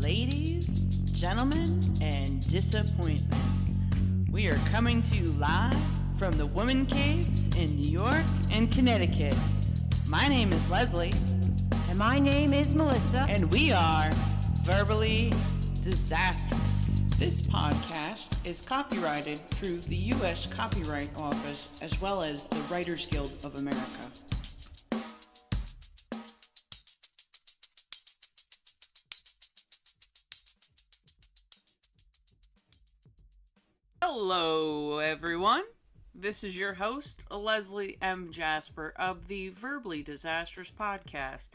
Ladies, gentlemen, and disappointments. We are coming to you live from the woman caves in New York and Connecticut. My name is Leslie. And my name is Melissa. And we are Verbally Disastrous. This podcast is copyrighted through the U.S. Copyright Office as well as the Writers Guild of America. Hello, everyone. This is your host, Leslie M. Jasper of the Verbally Disastrous podcast.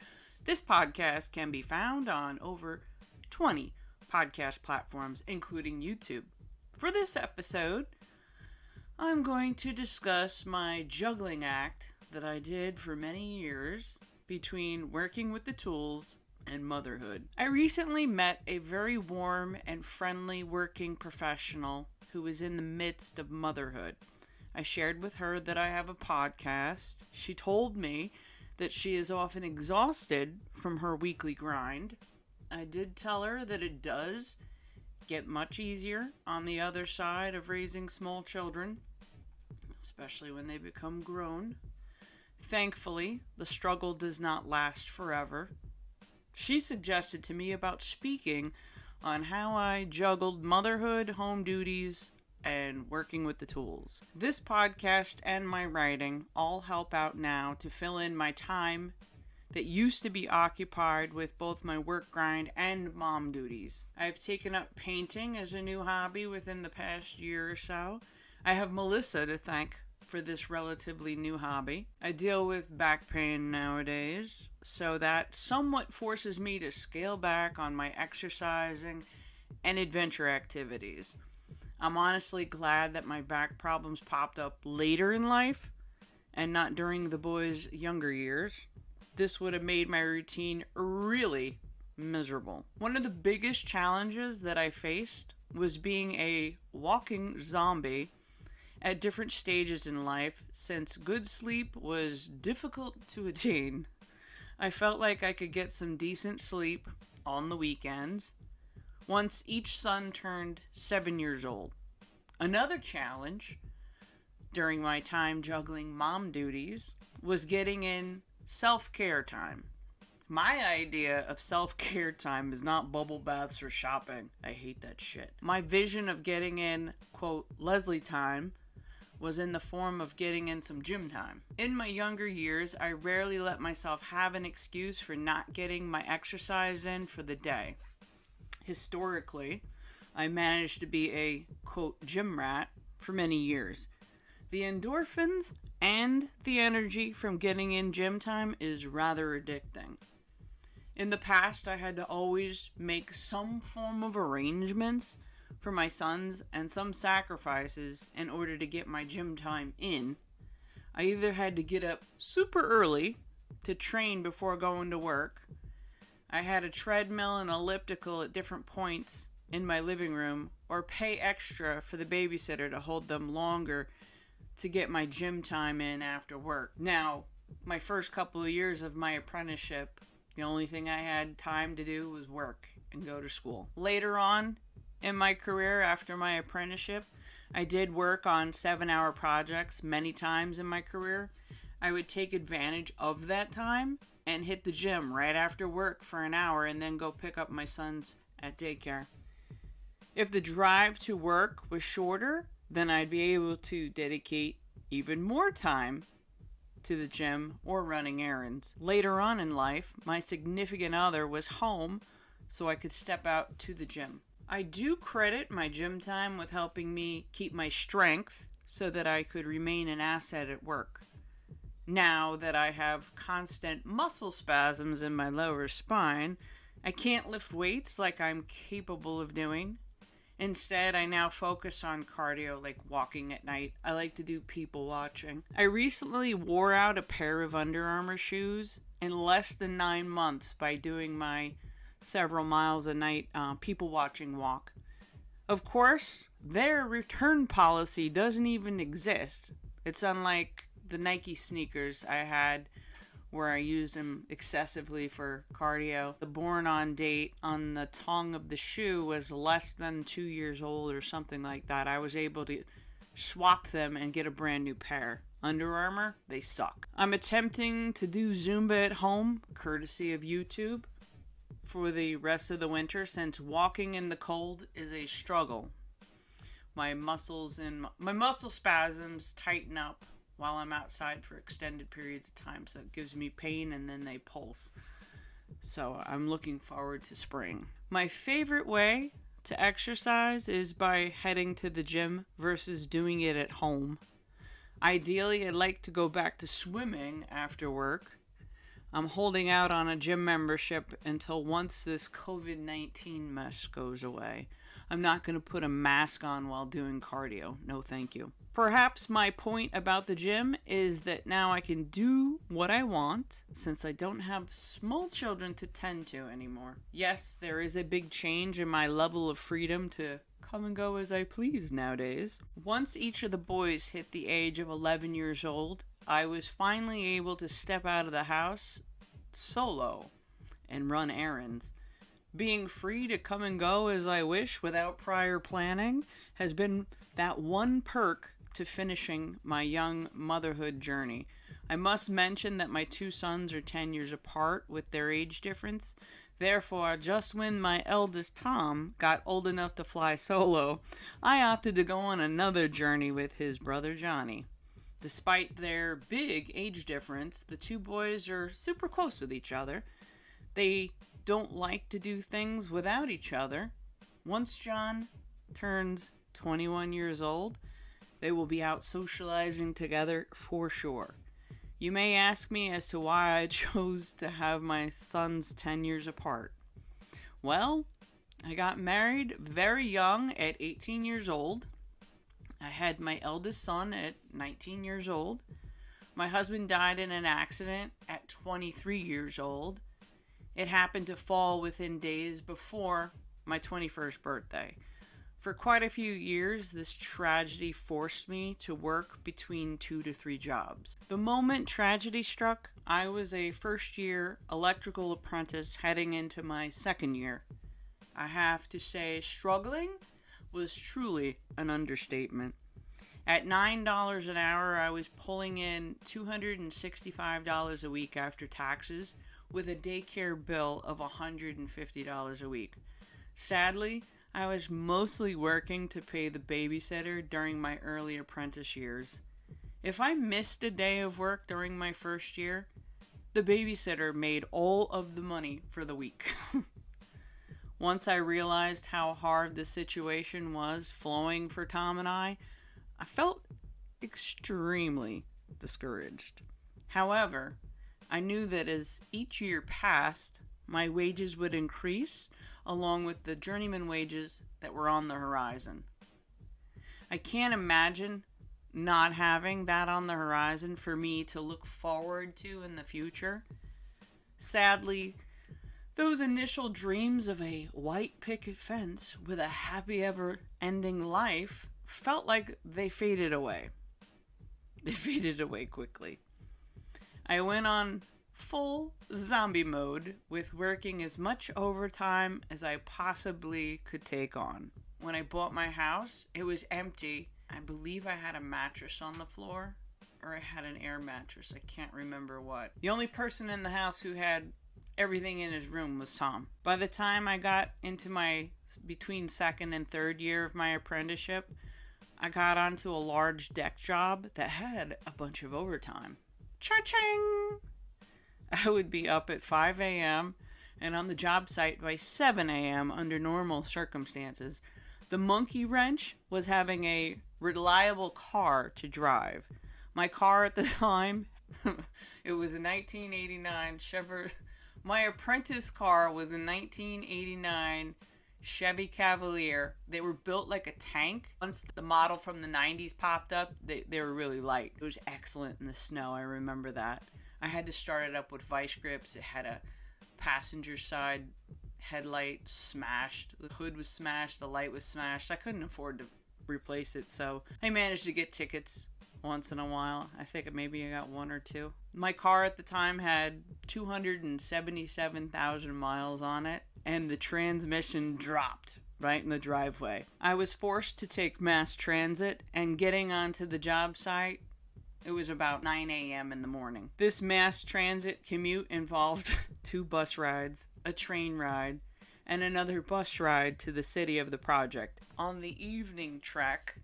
This podcast can be found on over 20 podcast platforms, including YouTube. For this episode, I'm going to discuss my juggling act that I did for many years between working with the tools and motherhood. I recently met a very warm and friendly working professional who is in the midst of motherhood. I shared with her that I have a podcast. She told me that she is often exhausted from her weekly grind. I did tell her that it does get much easier on the other side of raising small children, especially when they become grown. Thankfully, the struggle does not last forever. She suggested to me about speaking on how I juggled motherhood, home duties, and working with the tools. This podcast and my writing all help out now to fill in my time that used to be occupied with both my work grind and mom duties. I've taken up painting as a new hobby within the past year or so. I have Melissa to thank for this relatively new hobby. I deal with back pain nowadays, so that somewhat forces me to scale back on my exercising and adventure activities. I'm honestly glad that my back problems popped up later in life and not during the boys' younger years. This would have made my routine really miserable. One of the biggest challenges that I faced was being a walking zombie at different stages in life, since good sleep was difficult to attain. I felt like I could get some decent sleep on the weekends once each son turned 7 years old. Another challenge during my time juggling mom duties was getting in self-care time. My idea of self-care time is not bubble baths or shopping. I hate that shit. My vision of getting in, quote, Leslie time was in the form of getting in some gym time. In my younger years, I rarely let myself have an excuse for not getting my exercise in for the day. Historically, I managed to be a, quote, gym rat for many years. The endorphins and the energy from getting in gym time is rather addicting. In the past, I had to always make some form of arrangements for my sons and some sacrifices in order to get my gym time in. I either had to get up super early to train before going to work. I had a treadmill and elliptical at different points in my living room, or pay extra for the babysitter to hold them longer to get my gym time in after work. Now, my first couple of years of my apprenticeship, the only thing I had time to do was work and go to school. Later on in my career, after my apprenticeship, I did work on 7-hour projects many times in my career. I would take advantage of that time and hit the gym right after work for an hour and then go pick up my sons at daycare. If the drive to work was shorter, then I'd be able to dedicate even more time to the gym or running errands. Later on in life, my significant other was home, so I could step out to the gym. I do credit my gym time with helping me keep my strength so that I could remain an asset at work. Now that I have constant muscle spasms in my lower spine, I can't lift weights like I'm capable of doing. Instead, I now focus on cardio like walking at night. I like to do people watching. I recently wore out a pair of Under Armour shoes in less than 9 months by doing my several miles a night people watching walk. Of course, their return policy doesn't even exist. It's unlike the Nike sneakers I had where I used them excessively for cardio. The born-on date on the tongue of the shoe was less than 2 years old or something like that. I was able to swap them and get a brand new pair. Under Armour, they suck. I'm attempting to do Zumba at home, courtesy of YouTube, for the rest of the winter, since walking in the cold is a struggle. My muscle spasms tighten up while I'm outside for extended periods of time, so it gives me pain and then they pulse. So I'm looking forward to spring. My favorite way to exercise is by heading to the gym versus doing it at home. Ideally, I'd like to go back to swimming after work. I'm holding out on a gym membership until once this COVID-19 mess goes away. I'm not going to put a mask on while doing cardio. No, thank you. Perhaps my point about the gym is that now I can do what I want since I don't have small children to tend to anymore. Yes, there is a big change in my level of freedom to come and go as I please nowadays. Once each of the boys hit the age of 11 years old, I was finally able to step out of the house solo and run errands. Being free to come and go as I wish without prior planning has been that one perk to finishing my young motherhood journey. I must mention that my two sons are 10 years apart with their age difference. Therefore, just when my eldest Tom got old enough to fly solo, I opted to go on another journey with his brother Johnny. Despite their big age difference, the two boys are super close with each other. They don't like to do things without each other. Once John turns 21 years old, they will be out socializing together for sure. You may ask me as to why I chose to have my sons 10 years apart. Well, I got married very young at 18 years old. I had my eldest son at 19 years old. My husband died in an accident at 23 years old. It happened to fall within days before my 21st birthday. For quite a few years, this tragedy forced me to work between 2 to 3 jobs. The moment tragedy struck, I was a first-year electrical apprentice heading into my second year. I have to say, struggling was truly an understatement. At $9 an hour, I was pulling in $265 a week after taxes, with a daycare bill of $150 a week. Sadly, I was mostly working to pay the babysitter during my early apprentice years. If I missed a day of work during my first year, the babysitter made all of the money for the week. Once I realized how hard the situation was flowing for Tom and I felt extremely discouraged. However, I knew that as each year passed, my wages would increase along with the journeyman wages that were on the horizon. I can't imagine not having that on the horizon for me to look forward to in the future. Sadly, those initial dreams of a white picket fence with a happy ever-ending life felt like they faded away. They faded away quickly. I went on full zombie mode with working as much overtime as I possibly could take on. When I bought my house, it was empty. I believe I had a mattress on the floor, or I had an air mattress. I can't remember what. The only person in the house who had everything in his room was Tom. By the time I got into my between second and third year of my apprenticeship, I got onto a large deck job that had a bunch of overtime. Cha-ching! I would be up at 5 a.m. and on the job site by 7 a.m. under normal circumstances. The monkey wrench was having a reliable car to drive. My car at the time, it was a 1989 Chevrolet. My apprentice car was a 1989 Chevy Cavalier. They were built like a tank. Once the model from the 90s popped up, they were really light. It was excellent in the snow, I remember that. I had to start it up with vice grips. It had a passenger side headlight smashed. The hood was smashed. The light was smashed. I couldn't afford to replace it, so I managed to get tickets once in a while. I think maybe I got one or two. My car at the time had 277,000 miles on it, and the transmission dropped right in the driveway. I was forced to take mass transit, and getting onto the job site, it was about 9 a.m. in the morning. This mass transit commute involved 2 bus rides, a train ride, and another bus ride to the city of the project. On the evening trek,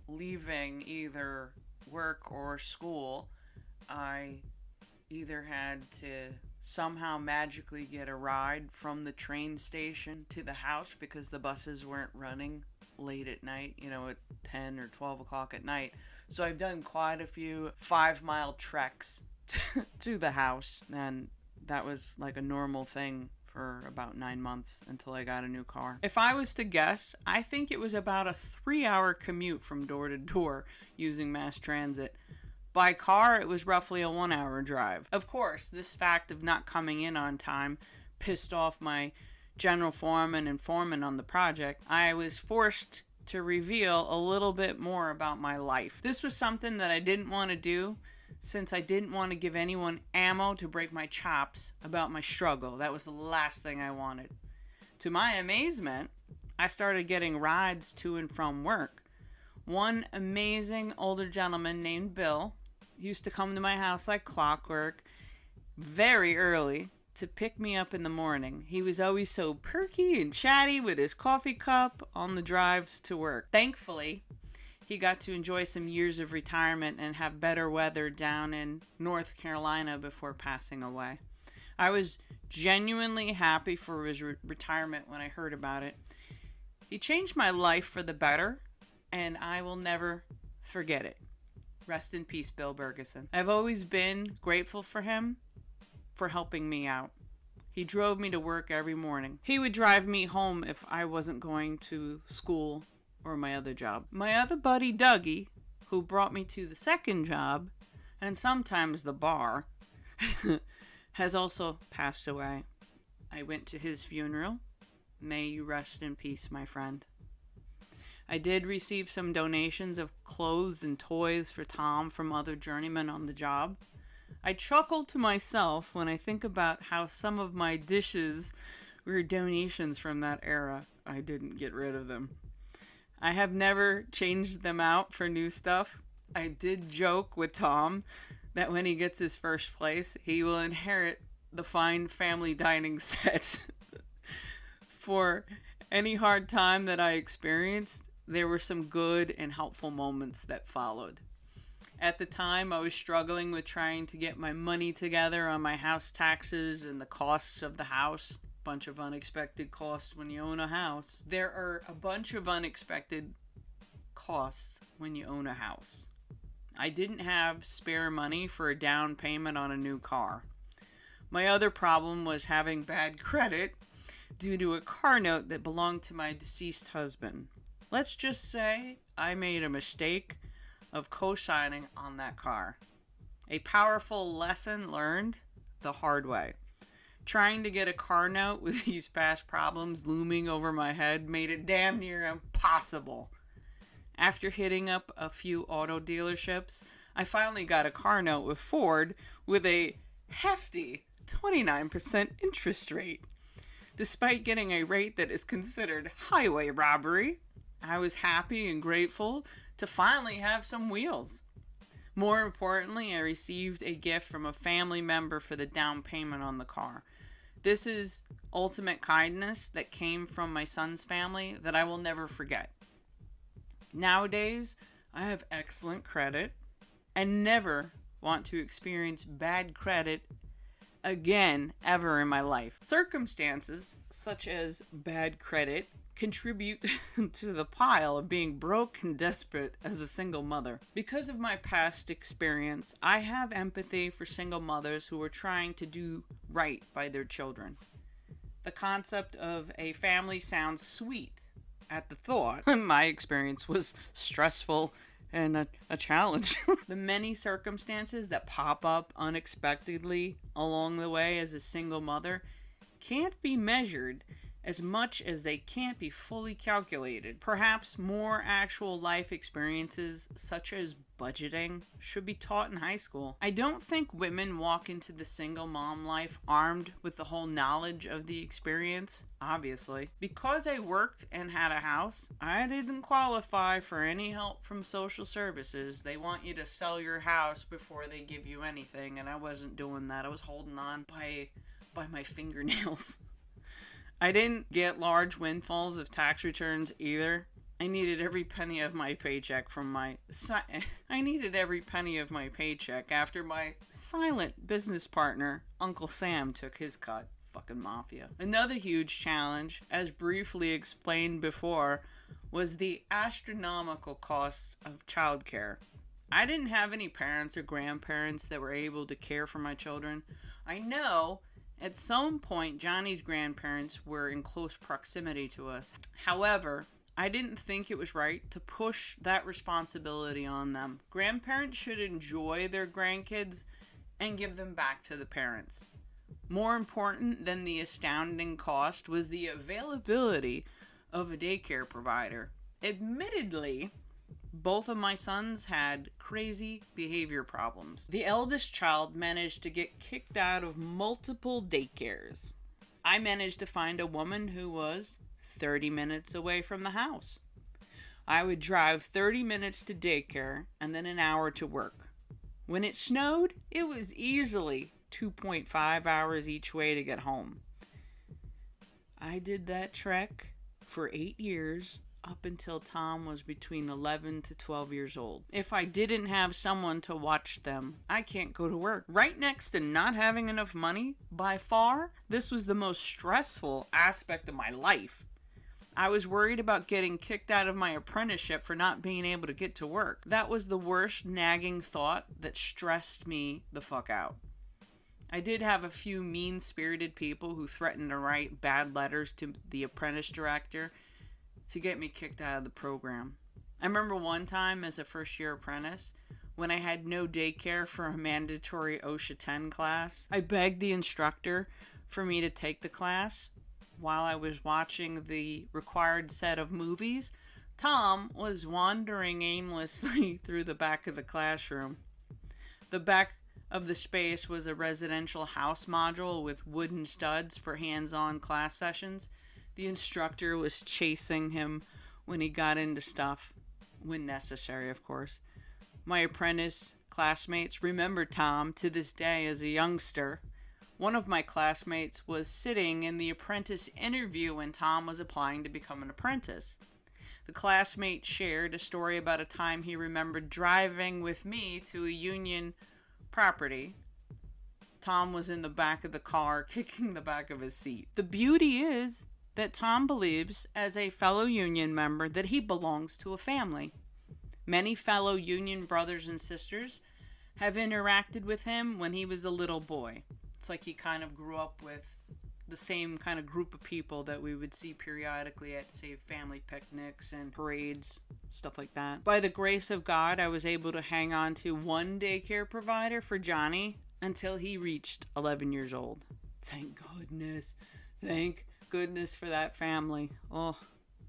leaving either work or school, I either had to somehow magically get a ride from the train station to the house because the buses weren't running late at night, at 10 or 12 o'clock at night. So I've done quite a few 5-mile treks to the house, and that was like a normal thing for about 9 months until I got a new car. If I was to guess, I think it was about a 3-hour commute from door to door using mass transit. By car, it was roughly a 1-hour drive. Of course, this fact of not coming in on time pissed off my general foreman and foreman on the project. I was forced to reveal a little bit more about my life. This was something that I didn't want to do, since I didn't want to give anyone ammo to break my chops about my struggle. That was the last thing I wanted. To my amazement, I started getting rides to and from work. One amazing older gentleman named Bill used to come to my house like clockwork very early to pick me up in the morning. He was always so perky and chatty with his coffee cup on the drives to work. Thankfully, he got to enjoy some years of retirement and have better weather down in North Carolina before passing away. I was genuinely happy for his retirement when I heard about it. He changed my life for the better, and I will never forget it. Rest in peace, Bill Bergeson. I've always been grateful for him for helping me out. He drove me to work every morning. He would drive me home if I wasn't going to school or my other job. My other buddy, Dougie, who brought me to the second job, and sometimes the bar, has also passed away. I went to his funeral. May you rest in peace, my friend. I did receive some donations of clothes and toys for Tom from other journeymen on the job. I chuckle to myself when I think about how some of my dishes were donations from that era. I didn't get rid of them. I have never changed them out for new stuff. I did joke with Tom that when he gets his first place, he will inherit the fine family dining set. For any hard time that I experienced, there were some good and helpful moments that followed. At the time, I was struggling with trying to get my money together on my house taxes and the costs of the house. Bunch of unexpected costs when you own a house. There are a bunch of unexpected costs when you own a house. I didn't have spare money for a down payment on a new car. My other problem was having bad credit due to a car note that belonged to my deceased husband. Let's just say I made a mistake of co-signing on that car. A powerful lesson learned the hard way. Trying to get a car note with these past problems looming over my head made it damn near impossible. After hitting up a few auto dealerships, I finally got a car note with Ford with a hefty 29% interest rate. Despite getting a rate that is considered highway robbery, I was happy and grateful to finally have some wheels. More importantly, I received a gift from a family member for the down payment on the car. This is ultimate kindness that came from my son's family that I will never forget. Nowadays, I have excellent credit and never want to experience bad credit again ever in my life. Circumstances such as bad credit contribute to the pile of being broke and desperate as a single mother. Because of my past experience, I have empathy for single mothers who are trying to do right by their children. The concept of a family sounds sweet at the thought. My experience was stressful and a challenge. The many circumstances that pop up unexpectedly along the way as a single mother can't be measured as much as they can't be fully calculated. Perhaps more actual life experiences, such as budgeting, should be taught in high school. I don't think women walk into the single mom life armed with the whole knowledge of the experience, obviously. Because I worked and had a house, I didn't qualify for any help from social services. They want you to sell your house before they give you anything, and I wasn't doing that. I was holding on by my fingernails. I didn't get large windfalls of tax returns either. I needed every penny of my paycheck after my silent business partner, Uncle Sam, took his cut. Fucking mafia. Another huge challenge, as briefly explained before, was the astronomical costs of childcare. I didn't have any parents or grandparents that were able to care for my children. I know at some point Johnny's grandparents were in close proximity to us. However, I didn't think it was right to push that responsibility on them. Grandparents should enjoy their grandkids and give them back to the parents. More important than the astounding cost was the availability of a daycare provider. Admittedly, both of my sons had crazy behavior problems. The eldest child managed to get kicked out of multiple daycares. I managed to find a woman who was 30 minutes away from the house. I would drive 30 minutes to daycare and then an hour to work. When it snowed, it was easily 2.5 hours each way to get home. I did that trek for 8 years, up until Tom was between 11 to 12 years old. If I didn't have someone to watch them, I can't go to work. Right next to not having enough money, by far, this was the most stressful aspect of my life. I was worried about getting kicked out of my apprenticeship for not being able to get to work. That was the worst nagging thought that stressed me the fuck out. I did have a few mean-spirited people who threatened to write bad letters to the apprentice director to get me kicked out of the program. I remember one time as a first-year apprentice, when I had no daycare for a mandatory OSHA 10 class, I begged the instructor for me to take the class. While I was watching the required set of movies, Tom was wandering aimlessly through the back of the classroom. The back of the space was a residential house module with wooden studs for hands-on class sessions. The instructor was chasing him when he got into stuff, when necessary, of course. My apprentice classmates remember Tom to this day as a youngster. One of my classmates was sitting in the apprentice interview when Tom was applying to become an apprentice. The classmate shared a story about a time he remembered driving with me to a union property. Tom was in the back of the car, kicking the back of his seat. The beauty is that Tom believes, as a fellow union member, that he belongs to a family. Many fellow union brothers and sisters have interacted with him when he was a little boy. It's like he kind of grew up with the same kind of group of people that we would see periodically at, say, family picnics and parades, stuff like that. By the grace of God, I was able to hang on to one daycare provider for Johnny until he reached 11 years old. Thank goodness. Thank goodness for that family. Oh,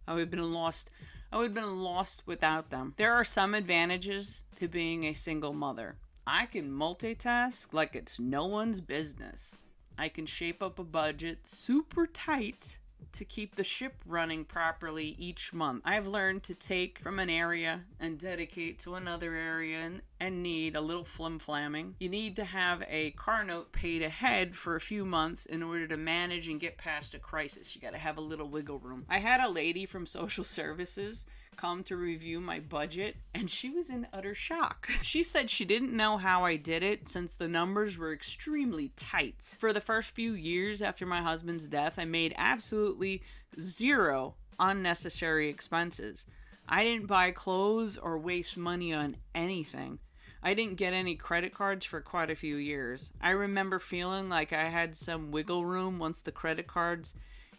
I would have been lost without them. There are some advantages to being a single mother. I can multitask like it's no one's business. I can shape up a budget super tight to keep the ship running properly each month. I've learned to take from an area and dedicate to another area and need a little flim-flamming. You need to have a car note paid ahead for a few months in order to manage and get past a crisis. You got to have a little wiggle room. I had a lady from social services come to review my budget, and she was in utter shock. She said she didn't know how I did it since the numbers were extremely tight. For the first few years after my husband's death, I made absolutely zero unnecessary expenses. I didn't buy clothes or waste money on anything. I didn't get any credit cards for quite a few years. I remember feeling like I had some wiggle room once the credit cards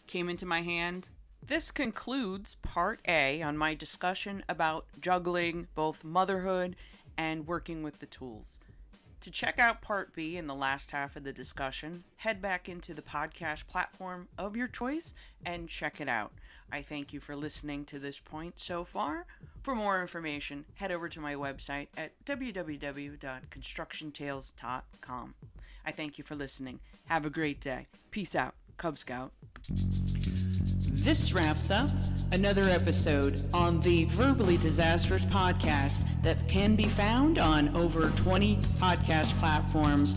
came into my hand. This concludes part A on my discussion about juggling both motherhood and working with the tools. To check out Part B in the last half of the discussion, head back into the podcast platform of your choice and check it out. I thank you for listening to this point so far. For more information, head over to my website at www.constructiontales.com. I thank you for listening. Have a great day. Peace out, Cub Scout. This wraps up another episode on the Verbally Disastrous podcast that can be found on over 20 podcast platforms,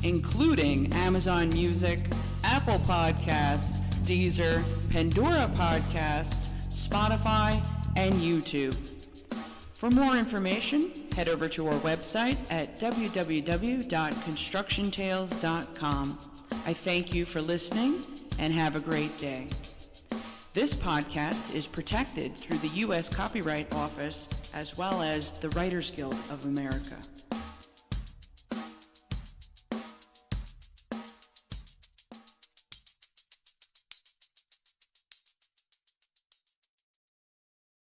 including Amazon Music, Apple Podcasts, Deezer, Pandora Podcasts, Spotify, and YouTube. For more information, head over to our website at www.constructiontales.com. I thank you for listening and have a great day. This podcast is protected through the U.S. Copyright Office as well as the Writers Guild of America.